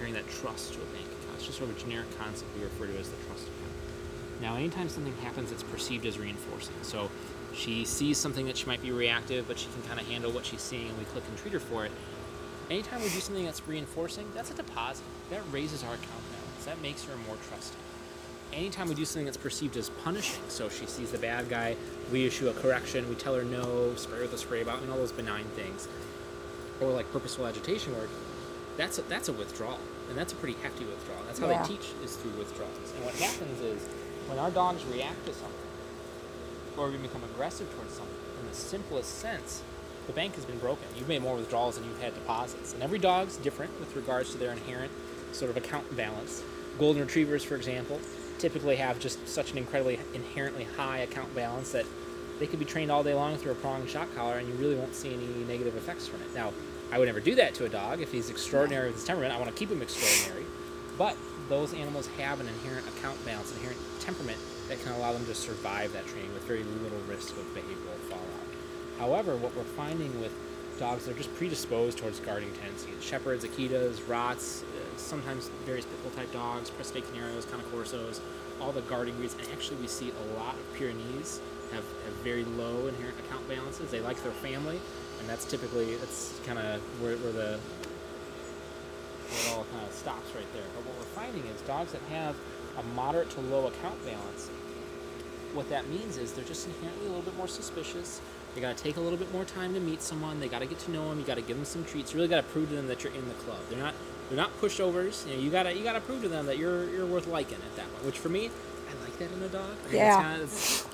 transferring that trust to a bank account. It's just sort of a generic concept we refer to as the trust account. Now, anytime something happens, it's perceived as reinforcing. So she sees something that she might be reactive, but she can kind of handle what she's seeing, and we click and treat her for it. Anytime we do something that's reinforcing, that's a deposit. That raises our account balance. That makes her more trusting. Anytime we do something that's perceived as punishing, so she sees the bad guy, we issue a correction, we tell her no, spray with a spray bottle, all those benign things, or like purposeful agitation work, that's a withdrawal, and that's a pretty hefty withdrawal. That's how they teach, is through withdrawals. And what happens is, when our dogs react to something, or we become aggressive towards something, in the simplest sense, the bank has been broken. You've made more withdrawals than you've had deposits. And every dog's different with regards to their inherent sort of account balance. Golden Retrievers, for example, typically have just such an incredibly inherently high account balance that they could be trained all day long through a prong shock collar and you really won't see any negative effects from it. Now, I would never do that to a dog. If he's extraordinary with his temperament, I want to keep him extraordinary. But those animals have an inherent account balance, inherent temperament that can allow them to survive that training with very little risk of behavioral fallout. However, what we're finding with dogs that are just predisposed towards guarding tendencies, Shepherds, Akitas, Rots, sometimes various pit bull type dogs, Prestay Canarios, Canacorsos, all the guarding breeds, and actually we see a lot of Pyrenees have very low inherent account balances. They like their family, and that's kind of where it all kind of stops right there. But what we're finding is dogs that have a moderate to low account balance, what that means is they're just inherently a little bit more suspicious. They got to take a little bit more time to meet someone. They got to get to know them. You got to give them some treats. You really got to prove to them that you're in the club. They're not pushovers. You got to prove to them that you're worth liking at that point. Which for me, I like that in a dog.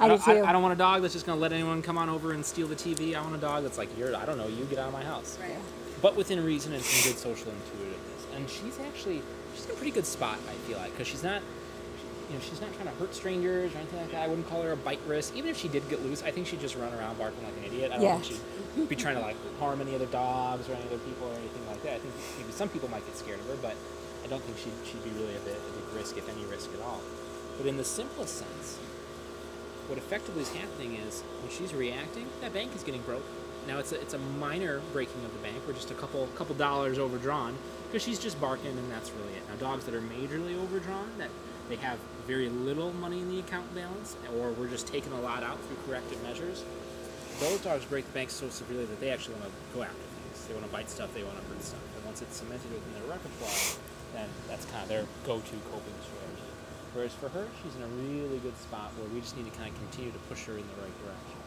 I do too. I don't want a dog that's just going to let anyone come on over and steal the TV. I want a dog that's like, I don't know you, get out of my house. Right. But within reason and some good social intuitiveness. And she's in a pretty good spot, I feel like, because she's not trying to hurt strangers or anything like that. I wouldn't call her a bite risk. Even if she did get loose, I think she'd just run around barking like an idiot. I don't think she'd be trying to like harm any other dogs or any other people or anything like that. I think maybe some people might get scared of her, but I don't think she'd be really a big risk, if any risk at all. But in the simplest sense, what effectively is happening is when she's reacting, that bank is getting broken. Now it's a minor breaking of the bank. We're just a couple dollars overdrawn because she's just barking, and that's really it. Now dogs that are majorly overdrawn, that they have very little money in the account balance, or we're just taking a lot out through corrective measures, those dogs break the bank so severely that they actually want to go after things. They want to bite stuff, they want to hurt stuff. And once it's cemented within their repertoire, then that's kind of their go-to coping strategy. Whereas for her, she's in a really good spot where we just need to kind of continue to push her in the right direction.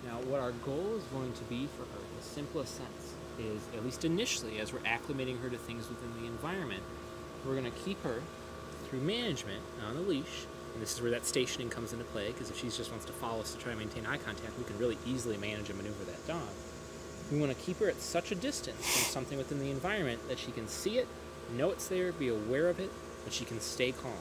Now, what our goal is going to be for her, in the simplest sense, is, at least initially, as we're acclimating her to things within the environment, we're going to keep her through management on a leash, and this is where that stationing comes into play, because if she just wants to follow us to try to maintain eye contact, we can really easily manage and maneuver that dog. We want to keep her at such a distance from something within the environment that she can see it, know it's there, be aware of it, but she can stay calm.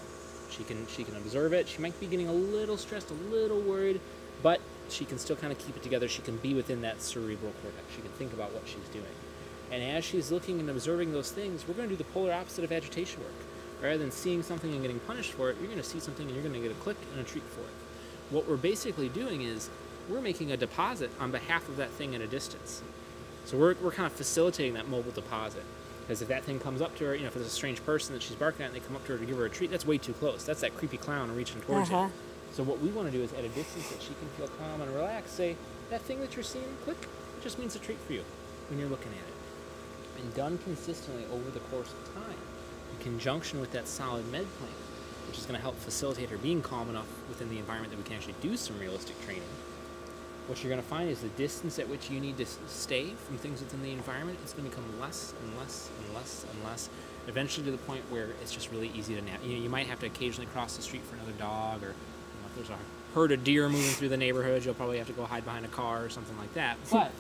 She can observe it. She might be getting a little stressed, a little worried, but she can still kind of keep it together. She can be within that cerebral cortex. She can think about what she's doing. And as she's looking and observing those things, we're going to do the polar opposite of agitation work. Rather than seeing something and getting punished for it, you're going to see something and you're going to get a click and a treat for it. What we're basically doing is we're making a deposit on behalf of that thing at a distance. So we're kind of facilitating that mobile deposit. Because if that thing comes up to her, if it's a strange person that she's barking at and they come up to her to give her a treat, that's way too close. That's that creepy clown reaching towards you. So what we want to do is, at a distance that she can feel calm and relaxed, say, that thing that you're seeing, click, it just means a treat for you when you're looking at it. And done consistently over the course of time, in conjunction with that solid med plan, which is going to help facilitate her being calm enough within the environment that we can actually do some realistic training. What you're going to find is the distance at which you need to stay from things within the environment is going to become less and less and less and less, eventually to the point where it's just really easy to navigate. You might have to occasionally cross the street for another dog, or if there's a herd of deer moving through the neighborhood, you'll probably have to go hide behind a car or something like that. But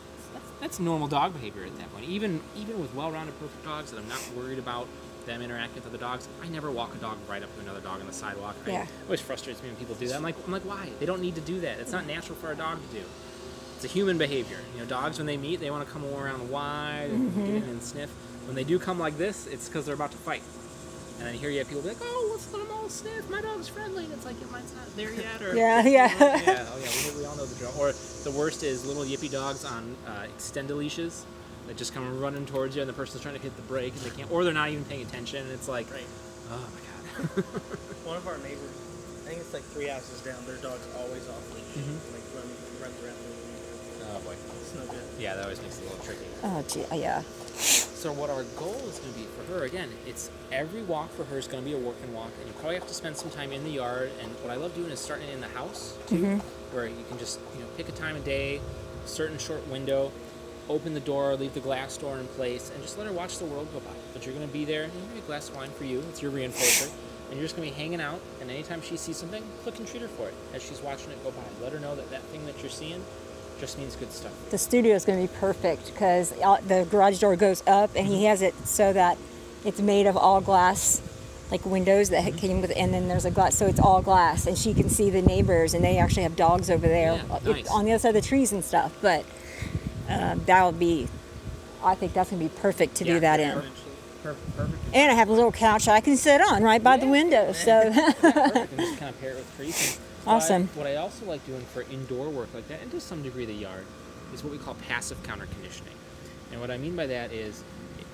that's normal dog behavior at that point. Even with well-rounded, perfect dogs that I'm not worried about them interacting with other dogs, I never walk a dog right up to another dog on the sidewalk. Right? It always frustrates me when people do that. I'm like, why? They don't need to do that. It's not natural for a dog to do. It's a human behavior. Dogs, when they meet, they want to come around wide and get in and sniff. When they do come like this, it's because they're about to fight. And then here you have people be like, oh, let's let them all sniff. My dog's friendly. And it's like, mine's not there yet. Or, we all know the drill. Or the worst is little yippy dogs on extended leashes. They just come running towards you, and the person's trying to hit the brake, and they can't, or they're not even paying attention. And it's like, oh my god. One of our neighbors, I think it's like 3 houses down, their dog's always off leash. Like runs around. Oh boy. It's no good. Yeah, that always makes it a little tricky. Oh, gee, yeah. So what our goal is going to be for her, again, it's every walk for her is going to be a working walk, and you probably have to spend some time in the yard. And what I love doing is starting in the house too, where you can just pick a time of day, a certain short window, open the door, leave the glass door in place, and just let her watch the world go by. But you're going to be there, maybe a glass of wine for you, it's your reinforcer, and you're just going to be hanging out, and anytime she sees something, click and treat her for it as she's watching it go by. Let her know that that thing that you're seeing just means good stuff. The studio is going to be perfect because the garage door goes up, and he has it so that it's made of all glass, like windows that came with, and then there's a glass, so it's all glass, and she can see the neighbors, and they actually have dogs over there nice. On the other side of the trees and stuff. But that would be, I think that's going to be perfect to do that in. Perfect. And I have a little couch I can sit on right by the window. So perfect. And just kind of pair it with trees. Awesome. What I also like doing for indoor work like that, and to some degree the yard, is what we call passive counter conditioning. And what I mean by that is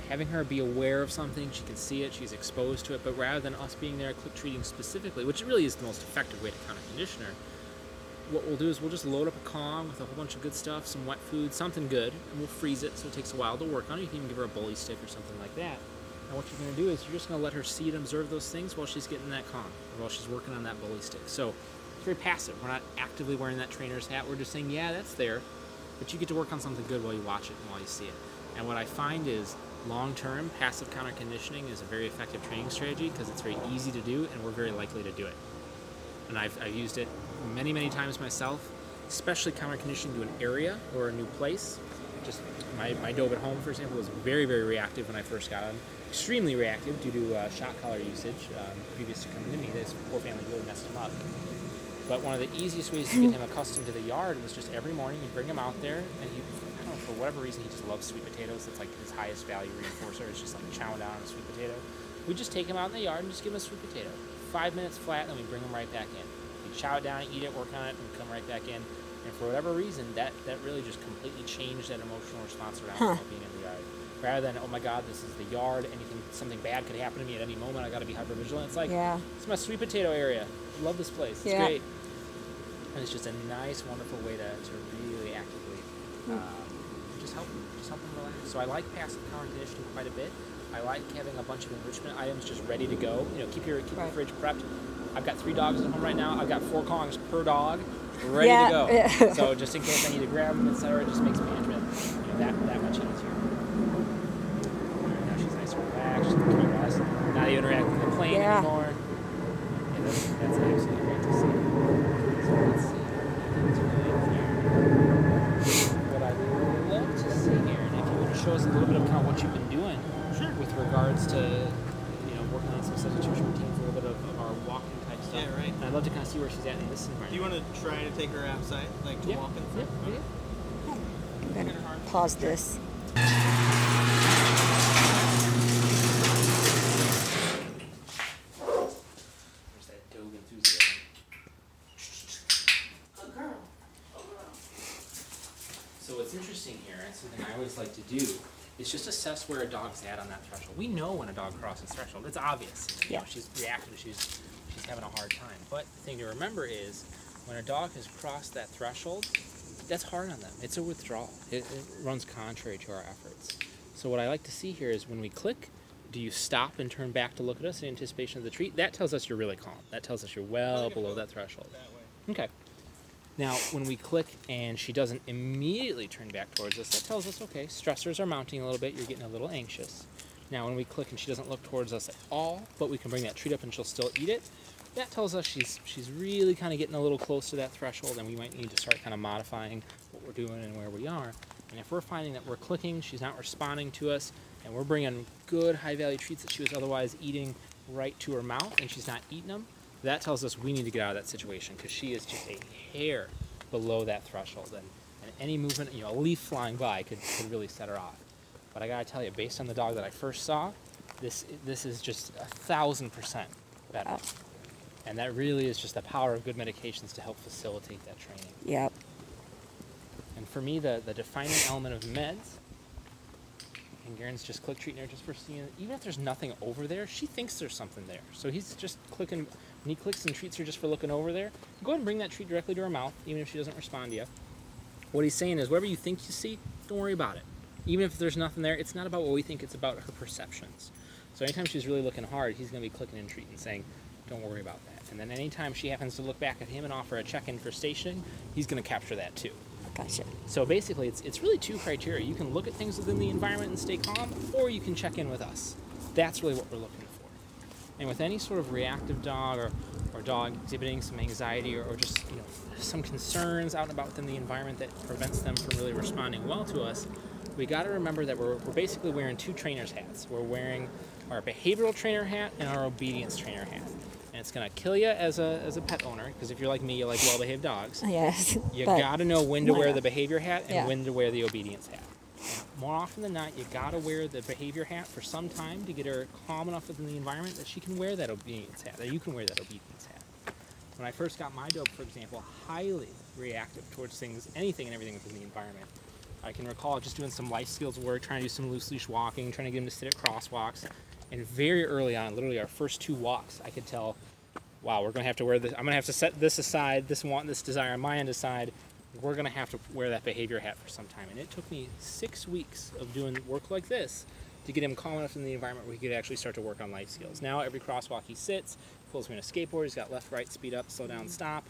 having her be aware of something, she can see it, she's exposed to it, but rather than us being there click treating specifically, which really is the most effective way to counter condition her, what we'll do is we'll just load up a Kong with a whole bunch of good stuff, some wet food, something good, and we'll freeze it so it takes a while to work on it. You can even give her a bully stick or something like that. And what you're going to do is you're just going to let her see and observe those things while she's getting that Kong, or while she's working on that bully stick. So it's very passive. We're not actively wearing that trainer's hat. We're just saying, yeah, that's there, but you get to work on something good while you watch it and while you see it. And what I find is long-term passive counter conditioning is a very effective training strategy because it's very easy to do and we're very likely to do it. And I've used it many times myself, especially counter conditioning to an area or a new place. Just my dove at home, for example, was very reactive when I first got him. Extremely reactive due to shot collar usage previous to coming to me. This poor family really messed him up. But one of the easiest ways to get him accustomed to the yard was just every morning you bring him out there, and he, I don't know, for whatever reason, he just loves sweet potatoes. It's like his highest value reinforcer. It's just like chowing down on a sweet potato. We just take him out in the yard and just give him a sweet potato. 5 minutes flat, then we bring him right back in. We chow it down, eat it, work on it, and come right back in. And for whatever reason, that really just completely changed that emotional response around being in the yard. Rather than, oh my God, this is the yard, something bad could happen to me at any moment, I got to be hyper vigilant. It's like, it's my sweet potato area. Love this place. It's great. And it's just a nice, wonderful way to really actively just help them relax. So I like passive counter conditioning quite a bit. I like having a bunch of enrichment items just ready to go. Keep your fridge prepped. I've got 3 dogs at home right now. I've got 4 Kongs per dog ready to go. Yeah. So just in case I need to grab them, etc., it just makes management that much easier. Now she's nice and relaxed. She's looking at us, not even reacting to the plane anymore. Yeah, that's absolutely great to see. So let's see. What I would love to see here, and if you would show us a little bit of kind of what you've been doing with regards to working on some substitution routines, a little bit of our walking type stuff. Yeah, right. And I'd love to kind of see where she's at in this environment. Do you want to try to take her outside, like to walk in front? I'm going to pause this. There's that dog enthusiasm. Good girl. So what's interesting here, and something I always like to do, is just assess where a dog's at on that threshold. We know when a dog crosses threshold. It's obvious. She's reactive. She's having a hard time. But the thing to remember is when a dog has crossed that threshold, that's hard on them. It's a withdrawal. It runs contrary to our efforts. So what I like to see here is when we click, do you stop and turn back to look at us in anticipation of the treat? That tells us you're really calm. That tells us you're well below that threshold. Okay. Now, when we click and she doesn't immediately turn back towards us, that tells us, okay, stressors are mounting a little bit, you're getting a little anxious. Now, when we click and she doesn't look towards us at all, but we can bring that treat up and she'll still eat it, that tells us she's really kind of getting a little close to that threshold, and we might need to start kind of modifying what we're doing and where we are. And if we're finding that we're clicking, she's not responding to us, and we're bringing good high-value treats that she was otherwise eating right to her mouth, and she's not eating them, that tells us we need to get out of that situation because she is just a hair below that threshold. And any movement, a leaf flying by could really set her off. But I gotta tell you, based on the dog that I first saw, this is just 1,000% better. Oh. And that really is just the power of good medications to help facilitate that training. Yep. And for me, the defining element of meds And Garen's just click treating her just for seeing, even if there's nothing over there, she thinks there's something there. So he's just clicking, when he clicks and treats her just for looking over there, go ahead and bring that treat directly to her mouth, even if she doesn't respond to you. What he's saying is, whatever you think you see, don't worry about it. Even if there's nothing there, it's not about what we think, it's about her perceptions. So anytime she's really looking hard, he's going to be clicking and treating, saying, don't worry about that. And then anytime she happens to look back at him and offer a check-in for stationing, he's going to capture that too. Gotcha. So basically, it's really two criteria. You can look at things within the environment and stay calm, or you can check in with us. That's really what we're looking for. And with any sort of reactive dog or dog exhibiting some anxiety or just some concerns out and about within the environment that prevents them from really responding well to us, we got to remember that we're basically wearing two trainers' hats. We're wearing our behavioral trainer hat and our obedience trainer hat. And it's going to kill you as a pet owner, because if you're like me, you like well-behaved dogs. Yes. You got to know when to wear the behavior hat and Yeah. when to wear the obedience hat. More often than not, you got to wear the behavior hat for some time to get her calm enough within the environment that she can wear that obedience hat, that you can wear that obedience hat. When I first got my dog, for example, highly reactive towards things, anything and everything within the environment. I can recall just doing some life skills work, trying to do some loose leash walking, trying to get him to sit at crosswalks. And very early on, literally our first 2 walks, I could tell, wow, we're going to have to wear this. I'm going to have to set this aside, this desire on my end aside. We're going to have to wear that behavior hat for some time. And it took me 6 weeks of doing work like this to get him calm enough in the environment where he could actually start to work on life skills. Now, every crosswalk he sits, pulls me in a skateboard, he's got left, right, speed up, slow down, stop.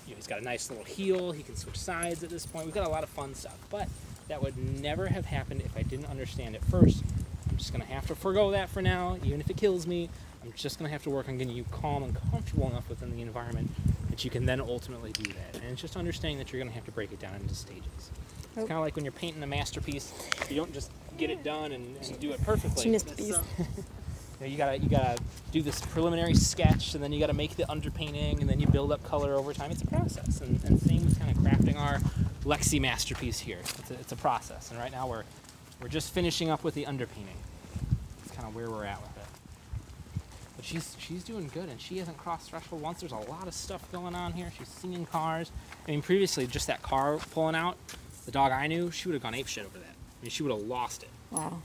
He's got a nice little heel. He can switch sides at this point. We've got a lot of fun stuff. But that would never have happened if I didn't understand it first. I'm just going to have to forgo that for now, even if it kills me. I'm just going to have to work on getting you calm and comfortable enough within the environment that you can then ultimately do that. And it's just understanding that you're going to have to break it down into stages. It's kind of like when you're painting a masterpiece. You don't just get it done and do it perfectly. You gotta do this preliminary sketch, and then you gotta make the underpainting, and then you build up color over time. It's a process, and same with kind of crafting our Lexee masterpiece here. It's a process, and right now we're just finishing up with the underpainting. It's kind of where we're at with it. But she's doing good, and she hasn't crossed threshold once. There's a lot of stuff going on here. She's seeing cars. I mean, previously, just that car pulling out, the dog I knew, she would have gone apeshit over that. I mean, she would have lost it. Wow.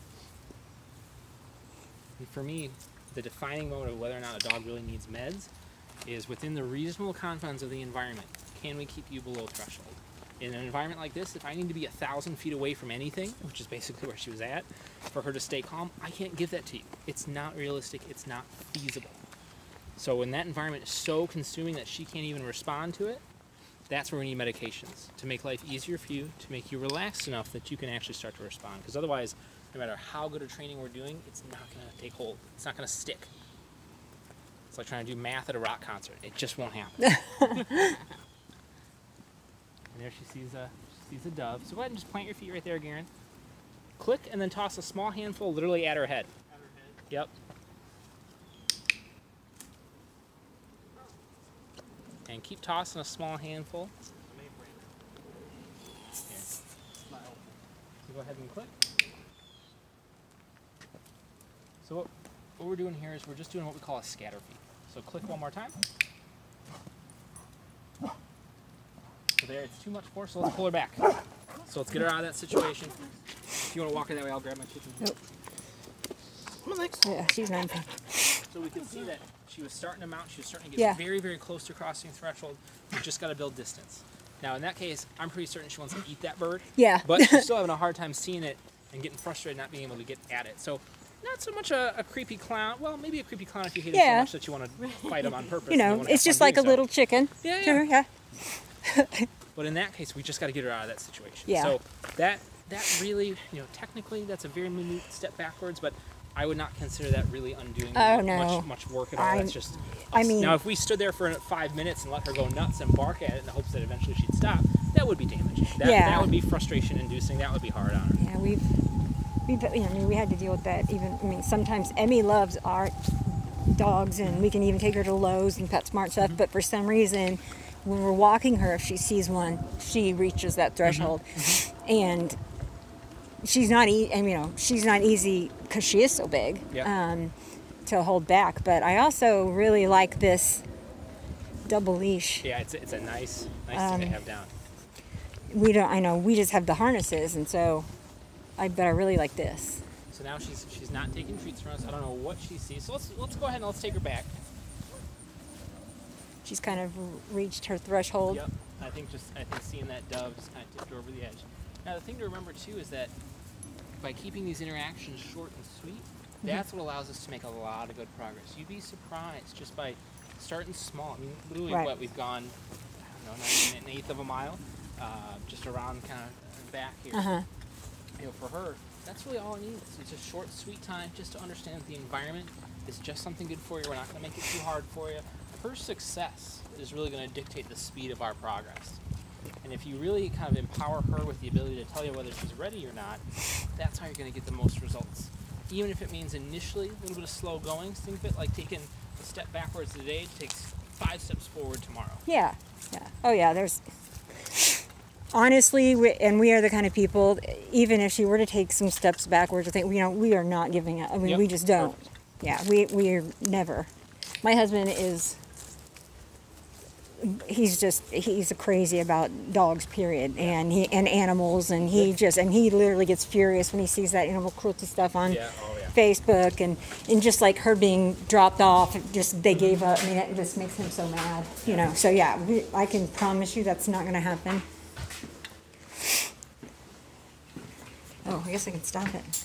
And for me, the defining moment of whether or not a dog really needs meds is within the reasonable confines of the environment. Can we keep you below threshold? In an environment like this, if I need to be 1,000 feet away from anything, which is basically where she was at, for her to stay calm, I can't give that to you. It's not realistic. It's not feasible. So when that environment is so consuming that she can't even respond to it, that's where we need medications to make life easier for you, to make you relaxed enough that you can actually start to respond. Because otherwise, no matter how good a training we're doing, it's not going to take hold. It's not going to stick. It's like trying to do math at a rock concert. It just won't happen. And there she sees a dove. So go ahead and just plant your feet right there, Garen. Click and then toss a small handful literally at her head. At her head. Yep. And keep tossing a small handful. Here. So go ahead and click. So what we're doing here is we're just doing what we call a scatter feed. So click one more time. So there, it's too much force, so let's pull her back. So let's get her out of that situation. If you want to walk her that way, I'll grab my chicken. Nope. Come on, Lex. Yeah, she's 9 pounds. So we can see that she was starting to mount, she was starting to get very, very close to crossing threshold. We just got to build distance. Now in that case, I'm pretty certain she wants to eat that bird. Yeah. But she's still having a hard time seeing it and getting frustrated not being able to get at it. So not so much a creepy clown. Well, maybe a creepy clown if you hate him so much that you want to fight him on purpose. You know, it's just like a little chicken. Yeah. Yeah. But in that case, we just got to get her out of that situation. Yeah. So that really, technically that's a very minute step backwards, but I would not consider that really undoing much work at all. That's just us. I mean, now if we stood there for 5 minutes and let her go nuts and bark at it in the hopes that eventually she'd stop, that would be damaging. That would be frustration inducing. That would be hard on her. Yeah, we had to deal with that. Sometimes Emmy loves our dogs, and we can even take her to Lowe's and PetSmart stuff. But for some reason, when we're walking her, if she sees one, she reaches that threshold, and she's not. She's not easy because she is so big to hold back. But I also really like this double leash. Yeah, it's a nice thing to have down. We just have the harnesses, and so but I really like this. So now she's not taking treats from us. I don't know what she sees. So let's go ahead and let's take her back. She's kind of reached her threshold. Yep. I think seeing that dove just kind of tipped her over the edge. Now the thing to remember too is that by keeping these interactions short and sweet, that's what allows us to make a lot of good progress. You'd be surprised just by starting small. I mean, literally we've gone, I don't know, an eighth of a mile, just around kind of back here. You know, for her, that's really all it needs. It's a short, sweet time just to understand that the environment is just something good for you. We're not going to make it too hard for you. Her success is really going to dictate the speed of our progress. And if you really kind of empower her with the ability to tell you whether she's ready or not, that's how you're going to get the most results. Even if it means initially a little bit of slow going, think of it like taking a step backwards today takes 5 steps forward tomorrow. Yeah. Oh yeah, there's... Honestly, we are the kind of people, even if she were to take some steps backwards, I think, we are not giving up. I mean, we just don't. Perfect. Yeah, we are never. My husband is... he's crazy about dogs, period, and animals, and he literally gets furious when he sees that animal cruelty stuff on Facebook, and just like her being dropped off, they gave up. I mean, it just makes him so mad, So yeah, I can promise you that's not going to happen. Oh, I guess I can stop it.